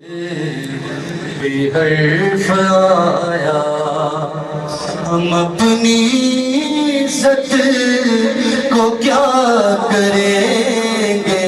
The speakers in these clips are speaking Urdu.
بے حرف آیا ہم اپنی عزت کو کیا کریں گے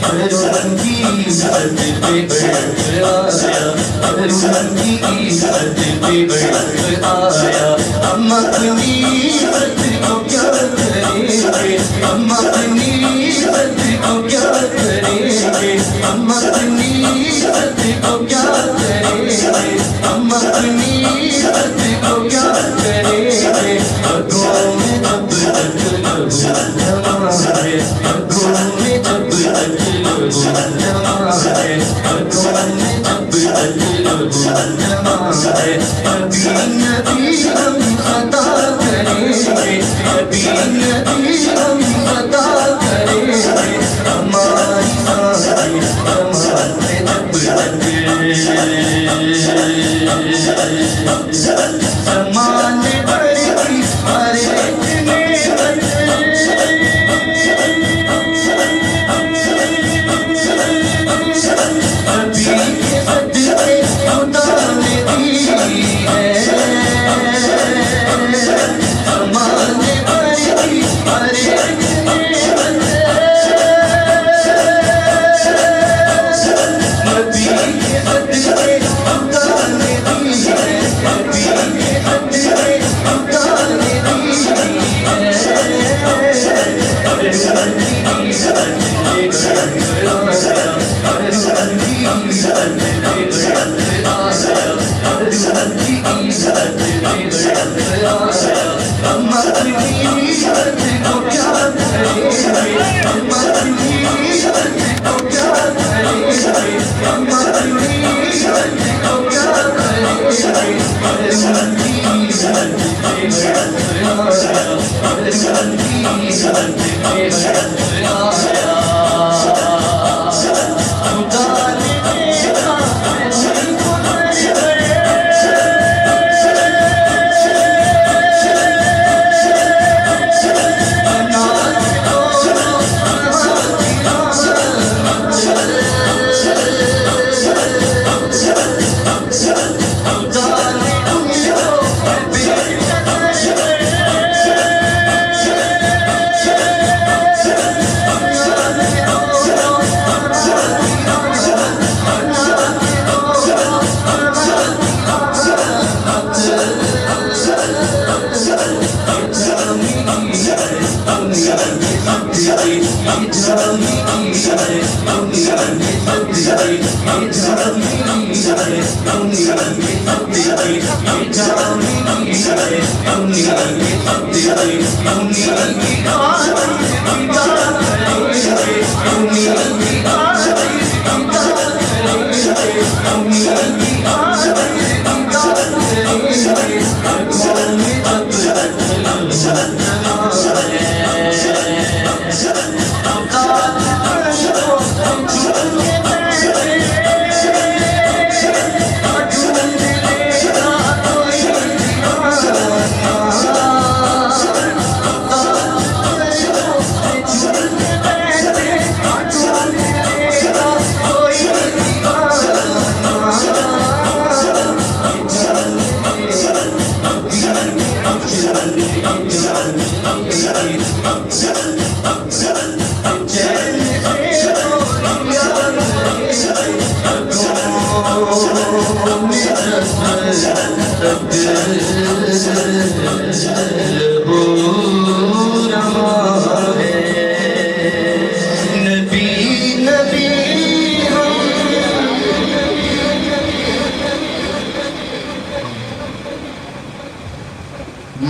ان کی عزت پہ حرف آیا ان کی عزت پہ حرف آیا ہم اپنی عزت کو کیا کریں گے ہم اپنی عزت کو کیا کریں گے ہم اپنی عزت کو کیا کریں گے ہم اپنی عزت کو کیا کریں گے پگوں میں جب تک لگو جمع ہے پگوں میں جب تک لگو جمع ہے پگوں میں جب تک لگو جمع ہے کبھی نبی ہم خطا کریں گے کبھی نبی ہم خطا کریں گے ہماری ساری ہمارے جب تک زمانے پر کی ہر ایک نعمت نبی کے صدقے خدا نے دی ہے زمانے پر کی ہر ایک نعمت نبی کے صدقے خدا نے دی ہے نبی کے صدقے خدا نے دی ہے ہم اپنی عزت کو کیا کریں گے ہم اپنی عزت کو کیا کریں گے ہم اپنی عزت کو کیا کریں گے ان کی عزت پہ حرف آیا ان کی عزت پہ حرف آیا خدا نے دیکھا ان کو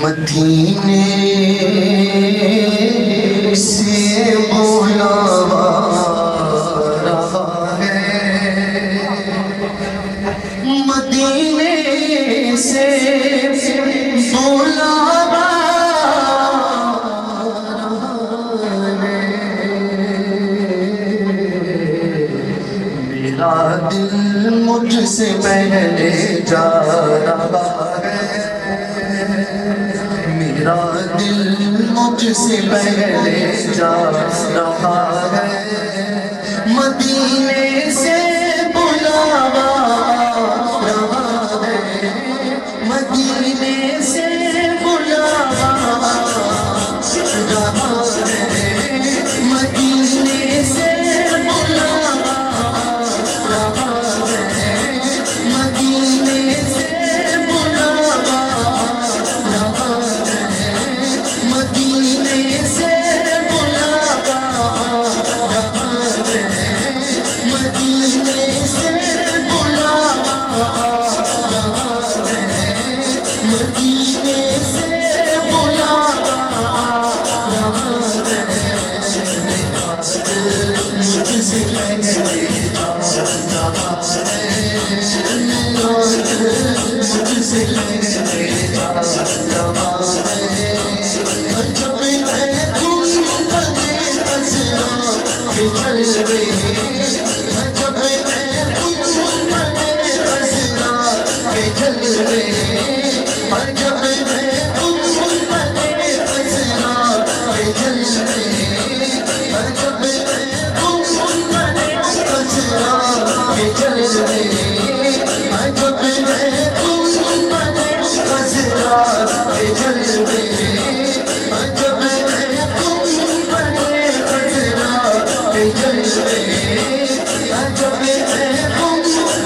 مدینے سے بلاوا رہا ہے مدینے سے بلاوا رہا ہے میرا دل مجھ سے پہلے جا رہا ہے میرا دل مجھ سے پہلے جا رہا ہے مدینے سے بلاوا رہا ہے، مدینے سے بلاوا رہا ہے، مدینے سے بلاوا رہا ہے، مدینے سے بلاوا رہا ہے، مدینے سے بلاوا رہا ہے، مدینے سے بلاوا رہا ہے، مدینے سے بلاوا رہا ہے، مجھ سے کہنے مجھ سے کہنے جب میں تم بنے اسرا کے چل رہے، جب میں تم بنے اسرا کے چل رہے، جب میں تم بنے اسرا کے چل رہے، جب میں تم بنے اسرا کے چل رہے، جب میں تم بنے اسرا کے چل رہے، جب میں تم بنے اسرا کے چل رہے، جب میں تم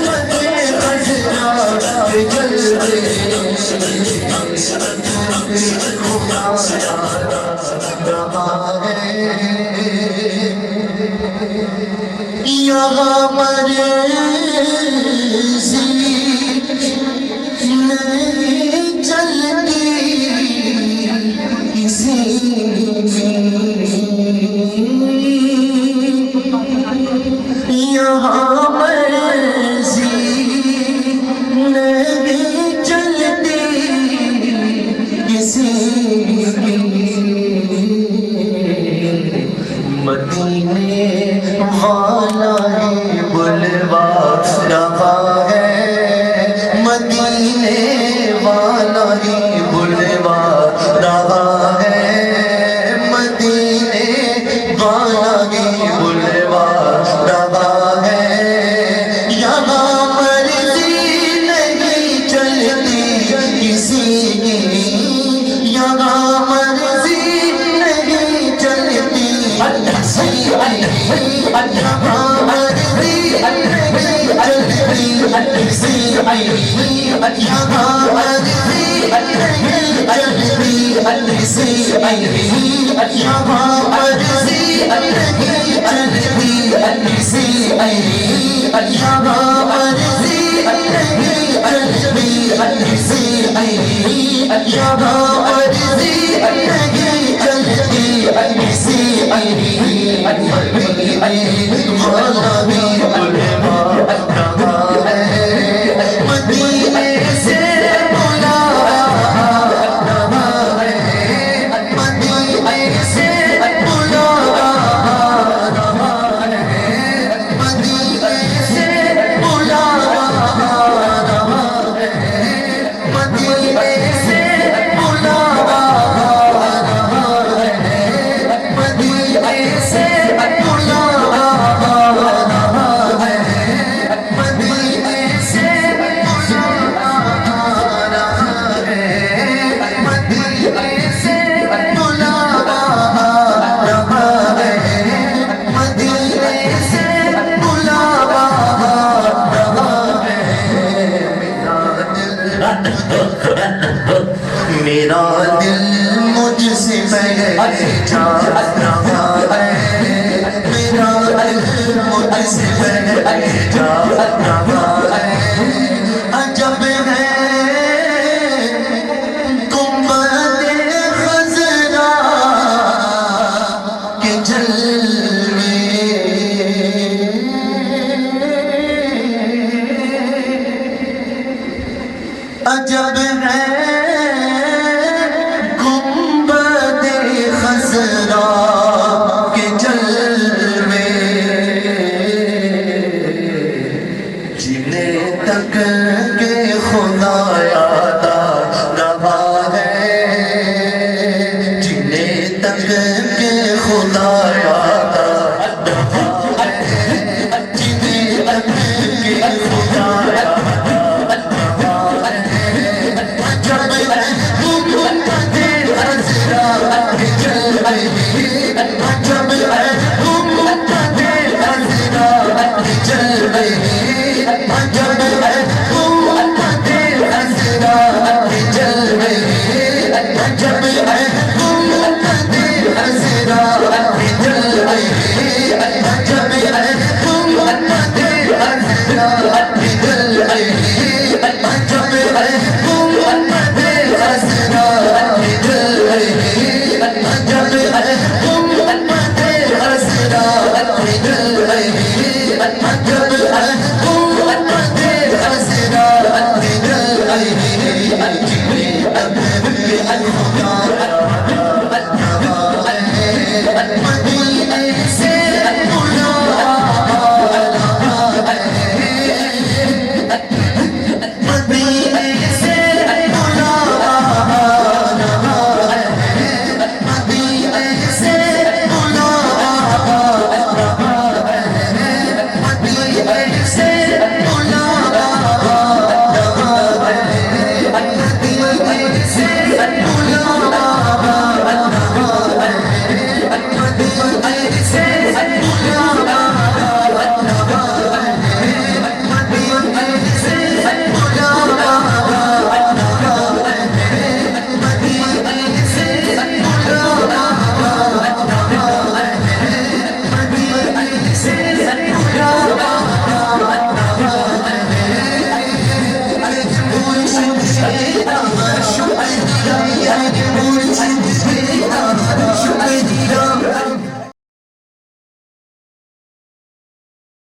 بنے اسرا کے چل رہے، رہا ہے یہاں مرضی نہیں چلتی کسی کی، یہاں مرضی نہیں چلتی کسی کی، مدینے والا ہی بلوا رہا ہے، مدینے والا ہی بلوا رہا ہے، مدینے والا ہی بلوا رہا ہے، یہاں مرضی نہیں چلتی کسی کی، یہاں مرضی نہیں چلتی کسی کی، یہاں مرضی نہیں چلتی کسی کی، یہاں مرضی نہیں چلتی کسی کی، یہاں مرضی نہیں چلتی کسی کی، یہاں مرضی نہیں چلتی کسی کی، یہاں مرضی نہیں چلتی کسی کی، والا بھی بلوا رہا ہے، مدینے سے بلاوا رہا ہے، مدینے سے بلاوا رہا ہے، مدینے سے بلاوا رہا ہے، مدینے سے بلاوا رہا ہے، مدینے سے بلاوا رہا ہے، مدینے سے بلاوا رہا ہے، مدینے سے بلاوا رہا ہے، مدینے سے بلاوا رہا ہے، میرا دل مجھ سے پہلے جا رہا ہے، میرا دل مجھ سے پہلے جا رہا ہے، عجب ہے گنبد خضرا کے جلوے، عجب ہے گنبد خضرا کے جلوے، جنہیں عجب ہے امت حسرا بدل عیش عجب ہے امت حسرا بدل عیش عجب ہے امت حسرا بدل عیش عجب ہے امت حسرا بدل عیش عجب ہے امت حسرا بدل عیش